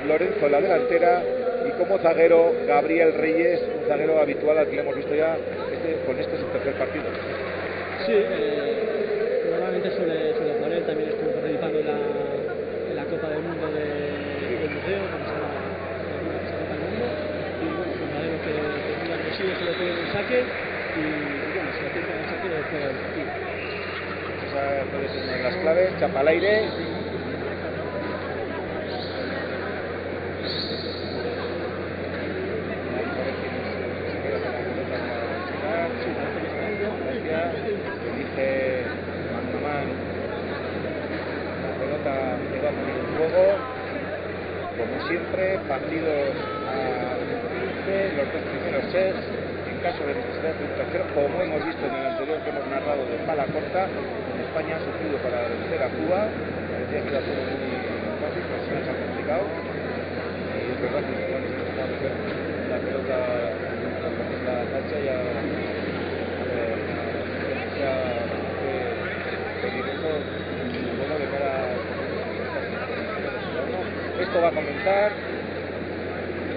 Lorenzo en la delantera y como zaguero Gabriel Reyes, un zaguero habitual al que le hemos visto ya con este es el tercer partido. Sí, normalmente suele jugar él, también estuvo participando en la Copa del Mundo del Museo, cuando se llama la Copa del Mundo, y bueno, un zaguero que es muy agresivo, se lo pone en el saque y bueno, se lo tiene en el saque de fuera del partido. Esa puede ser una de las claves, chapa al aire. Como siempre, partidos a 15, los dos primeros sets, en caso de necesidad de un tercero, como hemos visto en el anterior que hemos narrado de pala corta, en España ha sufrido para vencer a Cuba, parecía que era todo muy fácil, pero se ha complicado, y es verdad que los jugadores han estado a meter la pelota en la cancha y a peligroso bueno de cara a esto va a comenzar.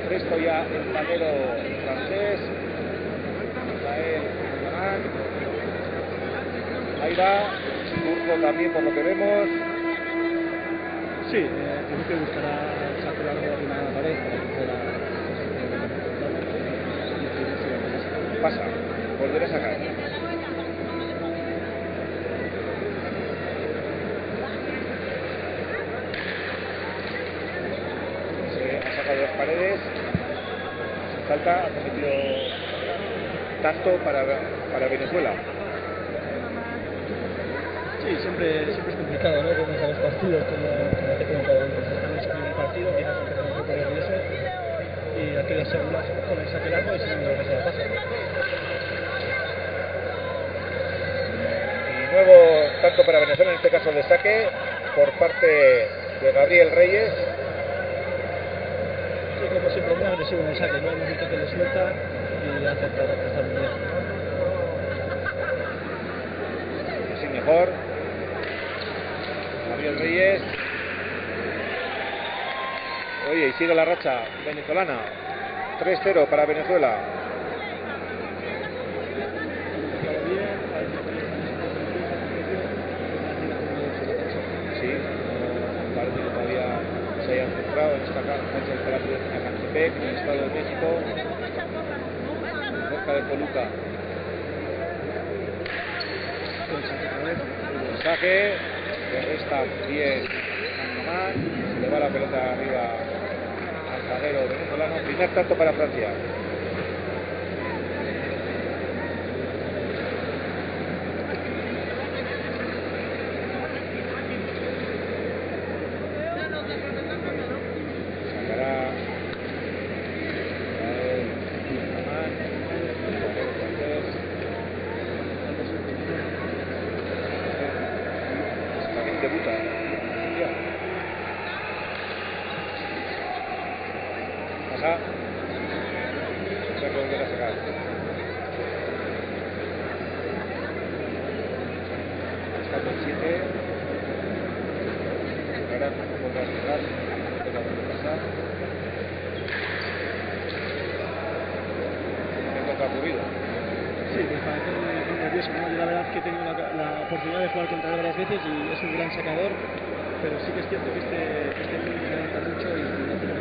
Presto ya el zaguero francés Rafael Alemán. Ahí va Turco también por lo que vemos. Sí, en principio buscará sacar la primera de la pared para que pueda pasa, volverá a sacar. De las paredes, falta, ha cometido tanto para Venezuela. Sí, siempre es complicado, ¿no? Comenzar los partidos como te he comentado antes. Estamos en un partido, empiezas a empezar un poco nervioso y aquí las segundas con el saque largo y si no lo que se la pasa. Y nuevo tanto para Venezuela, en este caso de saque por parte de Gabriel Reyes. Como siempre, muy agresivo en el saque, ¿no? Hemos visto que le suelta y ha acertado, está muy bien. Así mejor. Gabriel Reyes. Oye, y sigue la racha venezolana. 3-0 para Venezuela. Sí, parece que todavía se hayan centrado en esta cancha del Palacio de Tehuantepec, en el Estado de México, cerca de Toluca. El mensaje, le resta bien a Mamán, se le va la pelota arriba al zaguero venezolano. Primer tanto para Francia. Sí, pues parece muy nervioso, ¿no? Yo la verdad es que he tenido la oportunidad de jugar contra él varias veces y es un gran sacador, pero sí que es cierto que este niño me levanta mucho y no tiene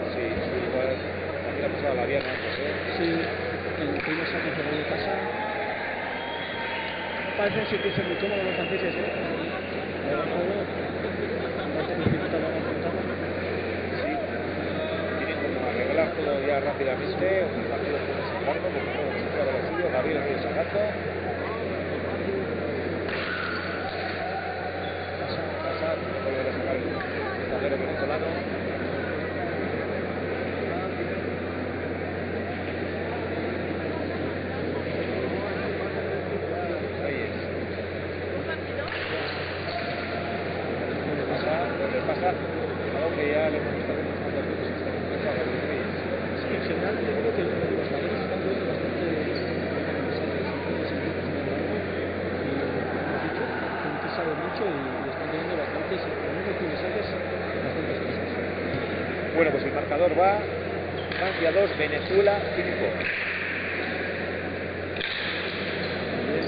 sí, igual aquí le ha pasado a la Viana antes, ¿eh? Sí, el primer saque que le pasa. Parecen sentirse muy cómodos los franceses, ¿no? El juego, parece que dificulta la afrontarlo. Sí, tienen como arreglar todo ya rápidamente, un partido con ese barco, porque todo se juega lo suyo, Gabriel Reyes sacando. Pasa, vuelve a sacar el zaguero venezolano. Pasa, algo que ya le hemos visto demostrando a veces esta empresa a Gabriel Reyes. Sí, en general yo creo que los zagueros están jugando bastante sabe mucho y están teniendo bastantes, con unos primeros saques, bastantes cosas. Bueno, pues el marcador va Francia 2, Venezuela 5.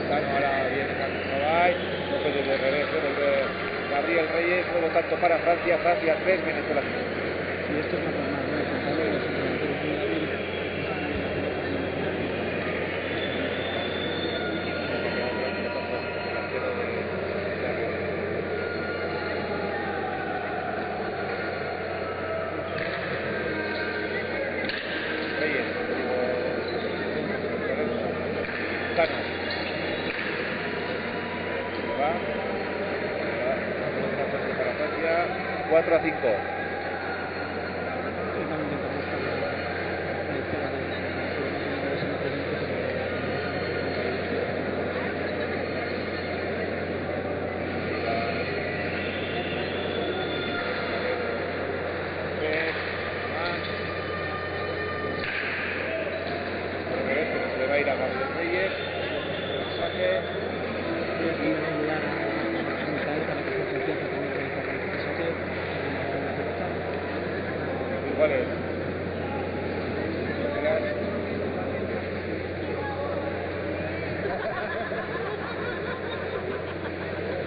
Ahora viene Carlos Caball, después de revés, vuelve Gabriel Reyes, nuevo tanto para Francia, Francia 3, Venezuela 5. Y esto es lo normal, ¿no? El contador es un delantero muy hábil, Reyes, Cano. Va. Para Francia, 4-5. Iguales.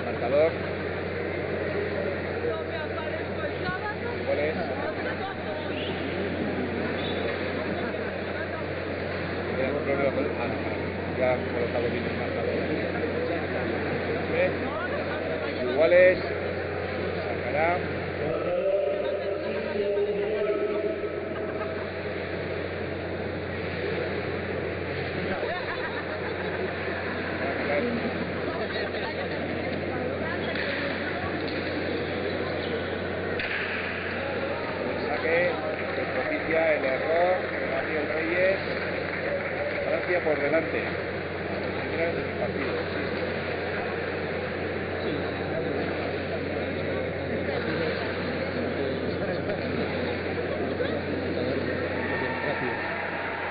Marcador. Iguales. Ya colocado bien el marcador. Iguales. Sacará. El error de Gabriel Reyes. Francia por delante. Primera vez en el partido.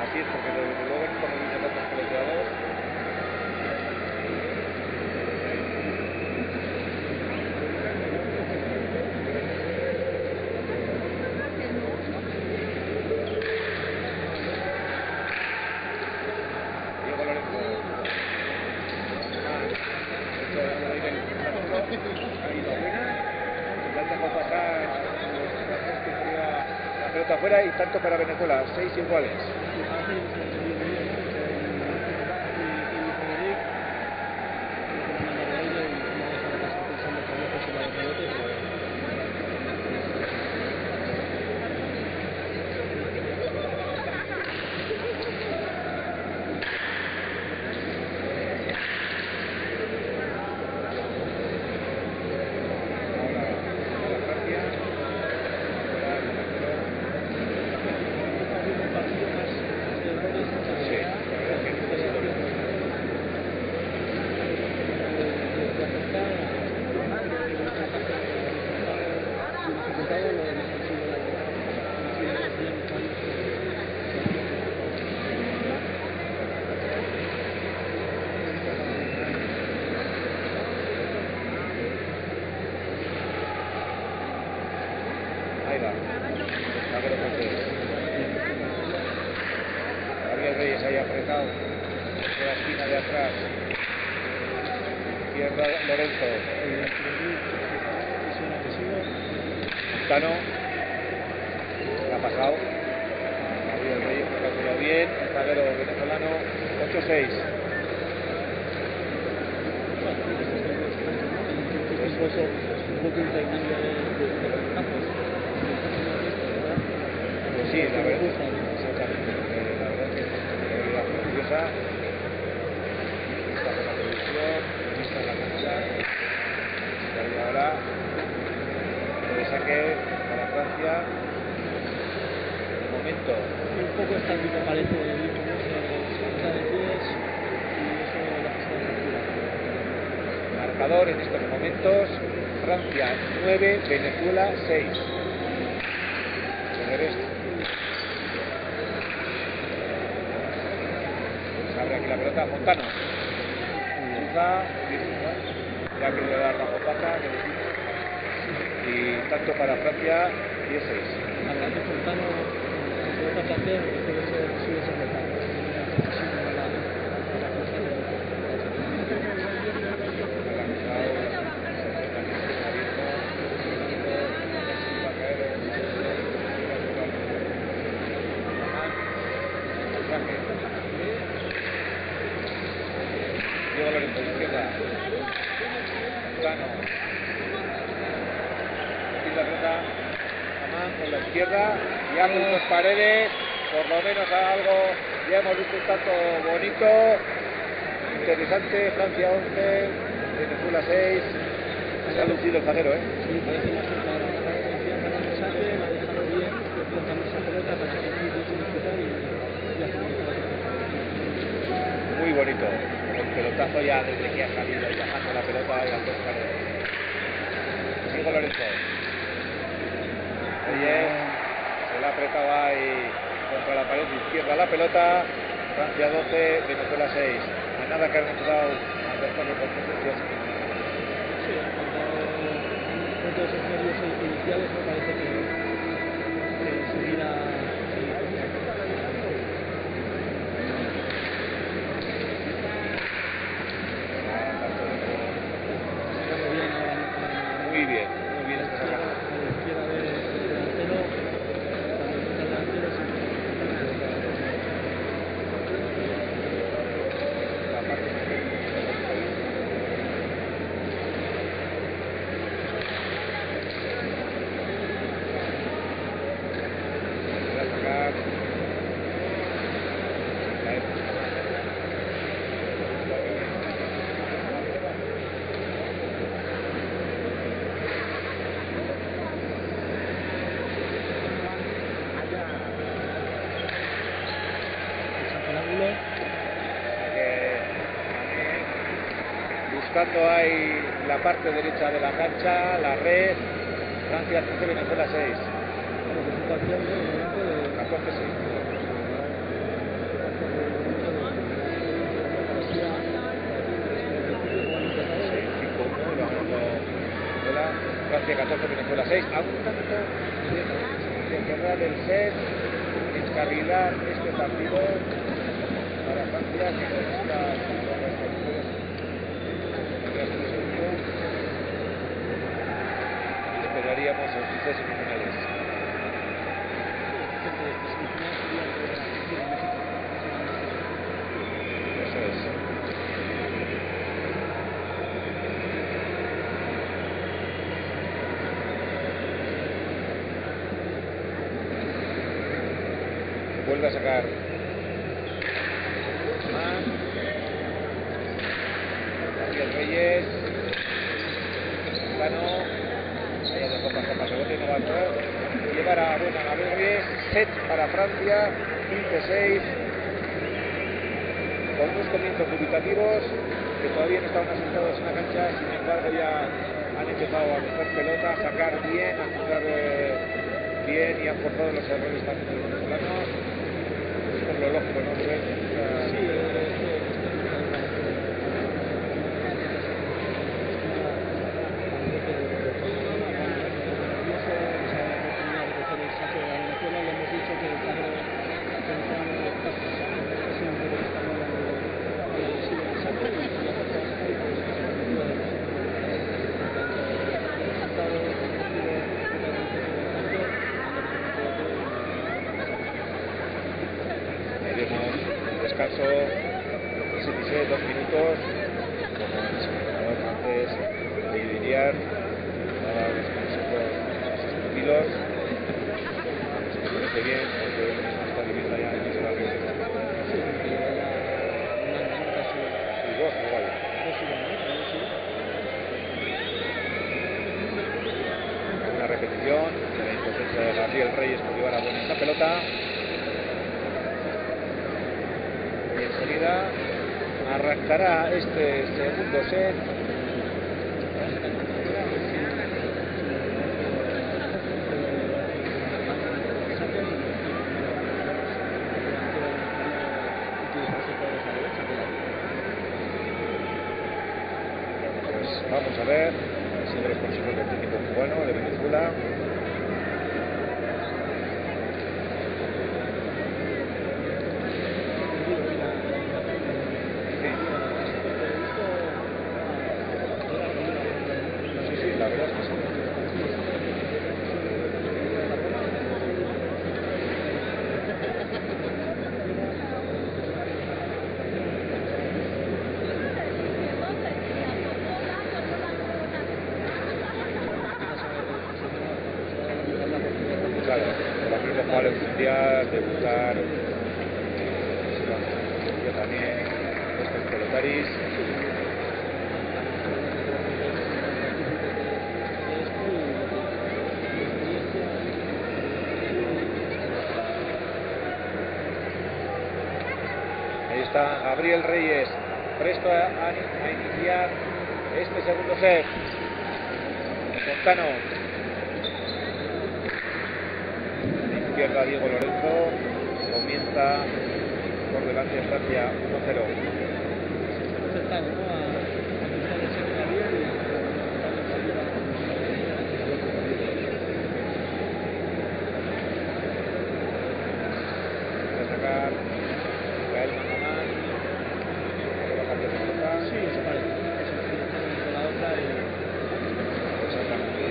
Así es, porque desde luego no como dice tantos peloteados. Afuera y tanto para Venezuela, 6 iguales. Ahí va. Gabriel Reyes ahí apretado. De la esquina de atrás. Izquierda Lorenzo. Cano. Le ha pasado. Gabriel Reyes tocándolo bien. El zaguero venezolano. 8-6. Un poco impregnable de los campos. Pues sí, la verdad, exactamente. La verdad es que es una realidad preciosa. Está por la televisión, vista en la cancha. Y ahora, de saque para Francia. De momento. Un poco estático parece el equipo, no se salta de pies y eso lo hace estar tranquila. Marcador en estos momentos. Francia 9, Venezuela 6. Se abre aquí la pelota, Montano. Cruza, ya ha querido dar la copata, y tanto para Francia 10-6. clasificación suele ser letal. Diego Lorenzo de izquierda. Plano. La pelota. Amán con la izquierda. Y hace unos Paredes. Por lo menos algo. Ya hemos visto un tanto bonito. Interesante. Francia 11. Venezuela 6. Se ha lucido el zaguero, ¿eh? Sí, parece más que para confianza en el saque, la ha dejado bien, lanzando esa pelota para que no disfrutar y ya está. Muy bonito. El pelotazo ya desde que ha salido y bajando la pelota y al dos Paredes. Diego Lorenzo. Oye, se la ha apretado ahí contra la pared izquierda la pelota. Francia 12, Venezuela 6. A nada que han entrado a ver con el concepto. Sí, en cuanto a esos nervios iniciales, me parece que seguirá. Muy bien esta sacada. A la izquierda del delantero, cuando entra el delantero, sí. La parte voy a sacar. Buscando ahí la parte derecha de la cancha, la red. Francia 15, Venezuela 6. Bueno, pues situación de momento de 14 6. Francia 14, Venezuela 6. A un tanto de cerrar el set, descarrilar este partido para Francia que está. Esperaríamos en sus semifinales. Eso es. Vuelve a sacar Gabriel Reyes. Plano. Allá dejó pasar para rebote, no va a entrar. Llevar a Gabriel Reyes. Set para Francia. 15-6. Con unos comienzos dubitativos que todavía no estaban asentados en la cancha, sin embargo ya han empezado a meter pelota, a sacar bien, a jugar bien y han forzado los errores también de los venezolanos. Esto es lo lógico, ¿no? Sí, descanso, 7 2 minutos, como el seleccionador antes de Villar, daba los consejos más tranquilos. Me parece bien, porque él mismo está viviendo allá en Israel. Y dos igual. Una repetición de la impotencia de Gabriel Reyes por llevar a buena esa pelota. Enseguida arrancará este segundo set. Pues vamos a ver, siendo los consejos del técnico cubano de Venezuela. jugar el mundial, debutar. Yo también, estos pelotaris. Ahí está Gabriel Reyes, presto a iniciar este segundo set. Montano. A la izquierda Diego Lorenzo. Comienza por delante de Francia 1-0. Acertado, ¿no? A buscar el set Gabriel y a sacar Gael Mangamán. Va a bajar de pelota. sí, eso parece. Eso parece con la otra y Exactamente.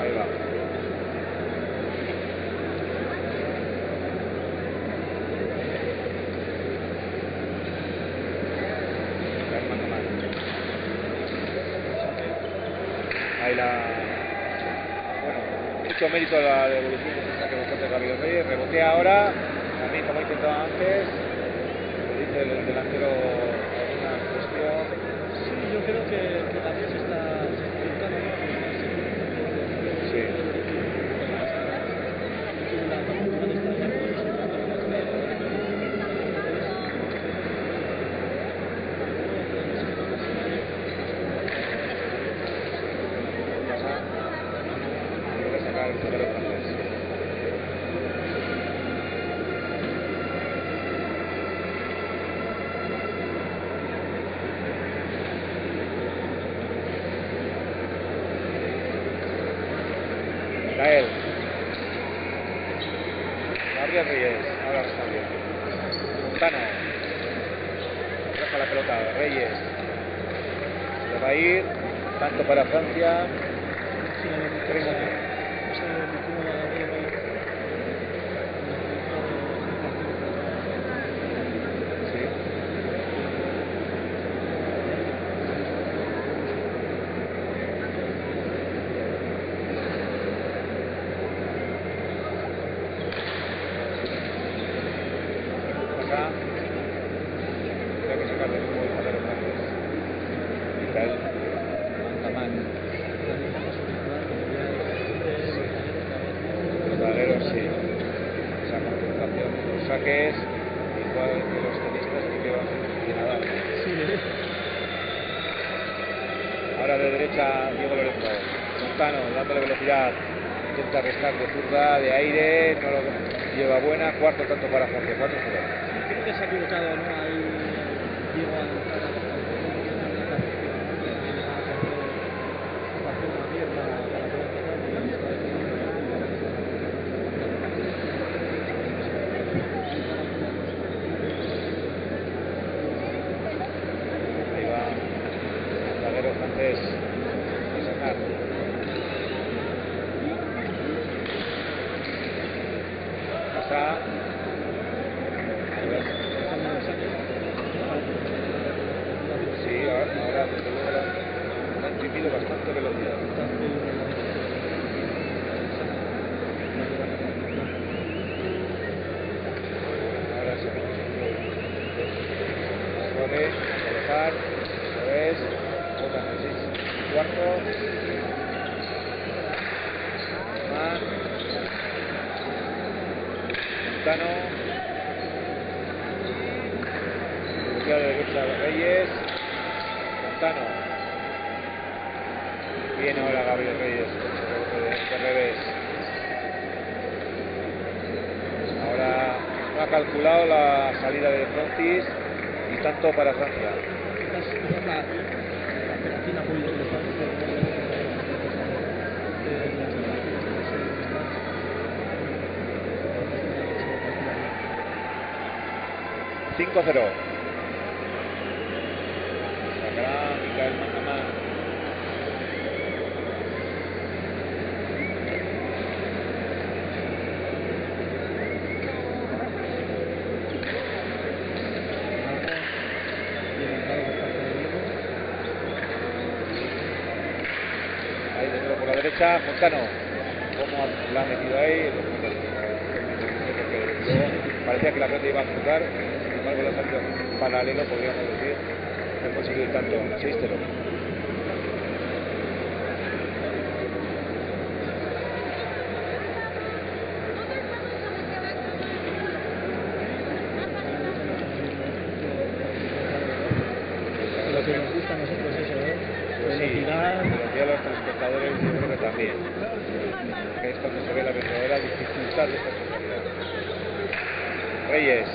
Ahí va. Gael Mangamán. Ahí bueno, mucho mérito a la devolución de ese saque de Gabriel Reyes. Rebotea ahora, también como he intentado antes. Le dice el delantero alguna cuestión. sí, yo creo que también se está equivocando, ¿no? Sí. La forma de estar ya con los Pasa. Vuelve a sacar el zaguero francés. Gael. Gabriel Reyes. Ahora está bien. Montano. Deja la pelota. Reyes. Se va a ir. Tanto para Francia. sí, la verdad, 3-1. no sé ni cómo va a Gabriel. Sí. Acá. Tendrá que sacar de nuevo el zaguero francés. Gael Mangamán. Los zagueros sí. Esa concentración en los saques. Igual que los tenistas que van a nadar. Sí, Ahora de derecha Diego Lorenzo. Montano dándole velocidad. Intenta restar de zurda, de aire. No lo lleva buena. Cuarto tanto para Francia. 4-0. creo que se ha equivocado, ¿no? Ahí Diego al entrar a Ahí va el zaguero francés a sacar. Pasa. A ver. Sí, ahora desde luego ha imprimido bastante velocidad. Ahora sí. Suave, a colocar. Eso es. Toca en el 6-4. Man. Montano. Velocidad de derecha de Reyes. Montano. Bien ahora Gabriel Reyes con ese rebote de revés. Ahora no ha calculado la salida de Frontis y tanto para Francia. Quizás la pegatina muy de los pasos de 5-0. Sacará Michael Mangamán. Ahí de nuevo por la derecha, Montano. Cómo la ha metido ahí. Porque luego parecía que la pelota iba a cruzar. Sin embargo, le ha salido paralelo, podríamos decir. Ha conseguido el tanto. 6-0. Lo que nos gusta a nosotros es eso, ¿eh? Pues sí, Velocidad. velocidad a los telespectadores yo creo que también. Que es cuando se ve la verdadera dificultad de esta especialidad. Reyes.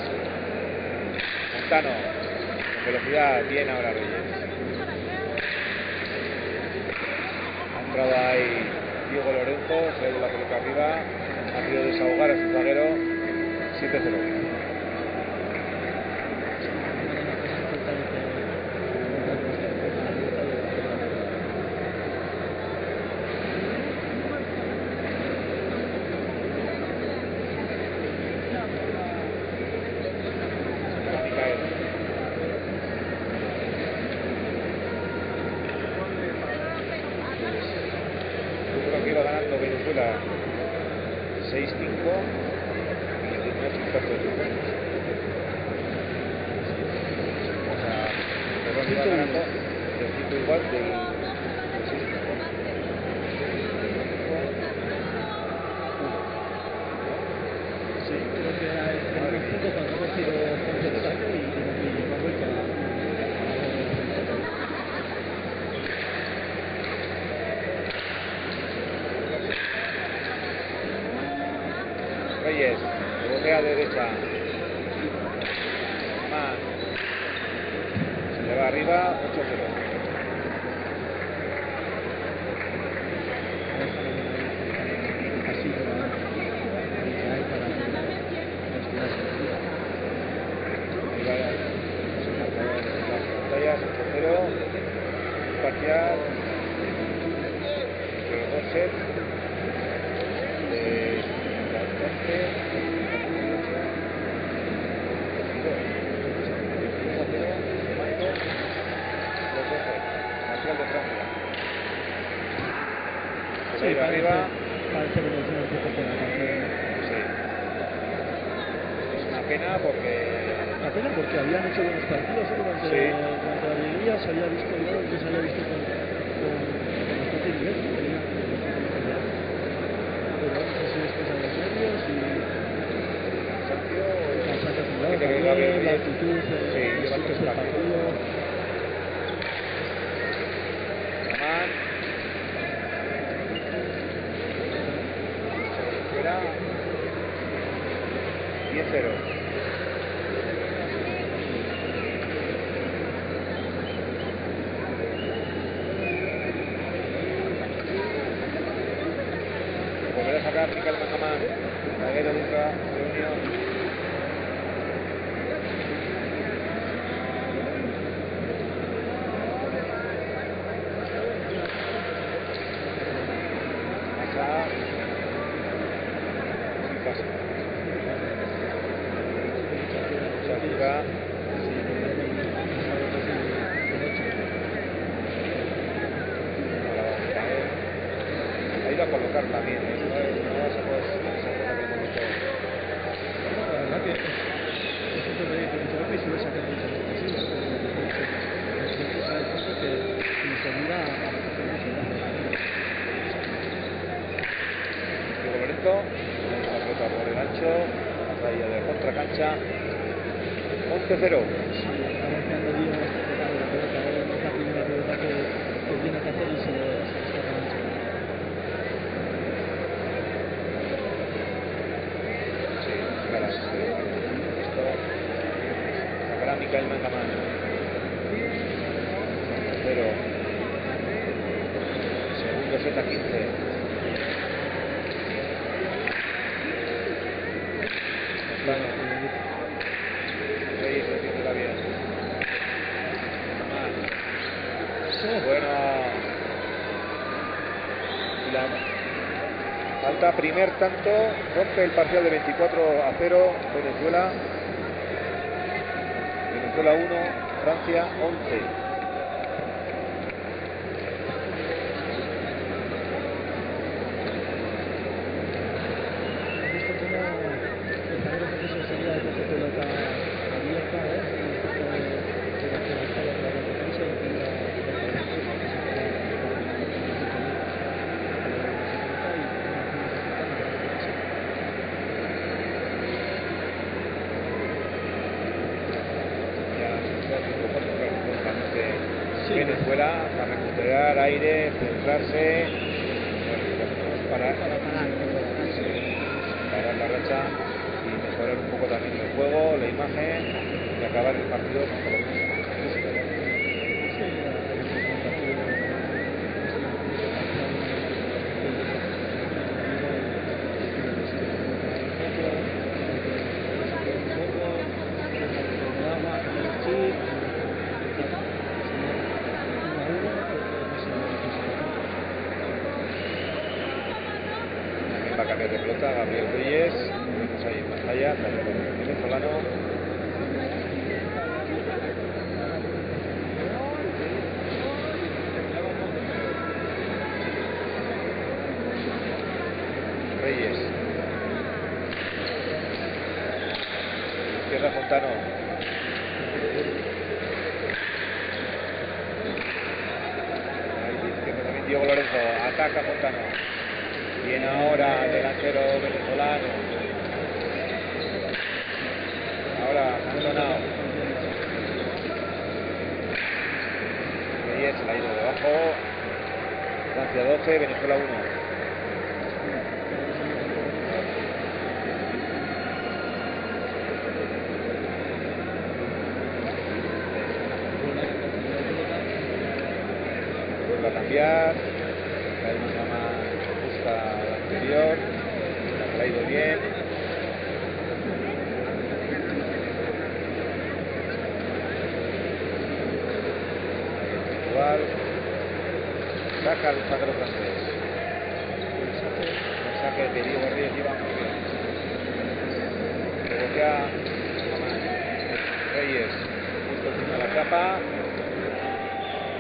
Montano. Con velocidad, bien ahora Reyes. Ha entrado ahí Diego Lorenzo, se ha ido la pelota arriba, ha querido desahogar a su zaguero. 7-0. Iba ganando Venezuela 6-5 y tenía sus cuartos de juego. O sea, perdón, iba ganando el 5 igual del 6-5. Sí, creo que era el punto cuando hemos sido con el saque y hemos vuelto a Reyes, bordea de derecha. Más. Se le va arriba, 8-0. así Pantallas 8-0. Parcial. Dos sets. De 14. De Francia. Se sí, va arriba. parece que nos hemos visto por la canción. Sí. Es una pena porque. La pena porque habían hecho buenos partidos durante, Sí. durante la liguilla, se había visto, yo se había visto con bastante nivel. Pero no sé si es cosa de los nervios y Cansancio. el cansancio acumulado Que también, Gabriel la Díaz. actitud, Sí, el lleva disfrute tres del partido. Amán. Fuera. 10-0. Volverá a sacar Mikel Mangamán. Zaguero de otra reunión. Massa. Sin pasa. Sakuka. Ha ido a colocar también, ¿eh? No vas a poder esa cosa que hemos visto. La verdad que nosotros de Felipe suele sacar muchas ocasiones, pero siempre se da el punto que nos ayuda a hacer mucho. Diego Lorenzo, la pelota por el ancho, la raya de contra cancha, 11-0. Está golpeando bien este tocado de pelota, no es la primera pelota que tiene que hacer y se escapa mucho. Sí, caras. Esto sacará Mikel Mangamán. 0. Segundo set a 15. Reyes defiende bien. Bueno. Y la falta primer tanto, rompe el parcial de 24-0 Venezuela. Venezuela 1, Francia 11. fuera para recuperar aire, centrarse, parar la racha y mejorar un poco también el juego, la imagen y acabar el partido con todo. Va a cambiar de pelota Gabriel Reyes, vemos ahí en pantalla, el venezolano. Reyes. Izquierda Fontano. Ahí izquierda también Diego Lorenzo, ataca Fontano. Viene ahora el delantero venezolano. Ahora Maldonado. Reyes se la ha ido debajo. Francia 12, Venezuela 1. Vuelve a cambiar. Trae una más justa la anterior. La ha ido bien. Igual. Saca el sacro francés. El saque de Diego Reyes lleva muy bien. Bloquea Reyes. Justo encima de la capa.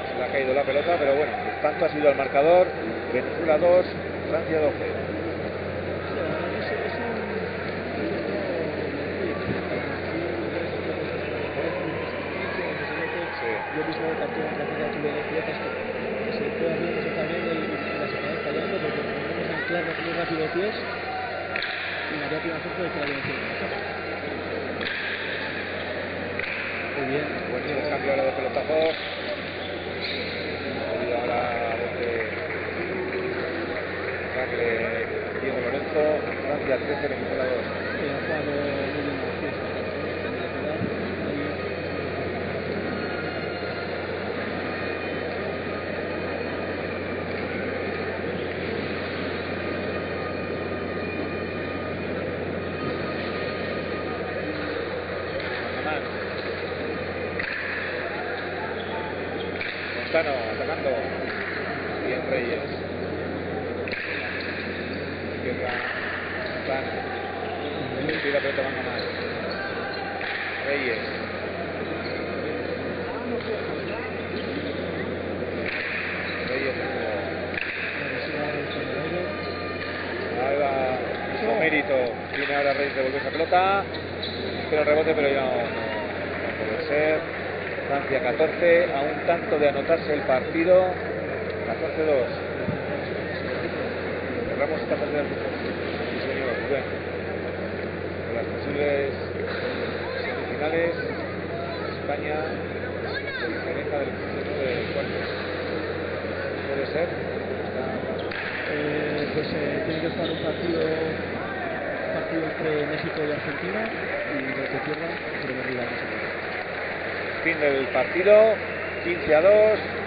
Se le ha caído la pelota, pero bueno, el tanto ha sido el marcador. Venezuela 2, Francia 12. Yo mismo partido en la tuve de piezas que se puede hacer eso también y las acabas fallando porque podemos anclarnos muy rápido de pies y la rápida fuerza de que la dirección. Muy bien. Buen cambio ahora de pelotazos. Ha habido ahora saque Diego Lorenzo, Francia 13, Venezuela 2. Ha jugado muy bien los pies. Montano atacando. Bien Reyes. Izquierda. Montano. Y la pelota manga más. Reyes. Reyes de nuevo. Ahí va. Hizo mérito. Viene ahora Reyes de volver esa pelota. Pero el rebote, pero ya no puede ser. Francia 14, a un tanto de anotarse el partido. 14-2. Cerramos esta partida de fútbol. Sí, señor, Rubén. Con las posibles semifinales, España se diferencia del proceso de cuartos. ¿Puede ser? Tiene que jugar un partido entre México y Argentina y lo que pierda, primer rival. Fin del partido, 15-2.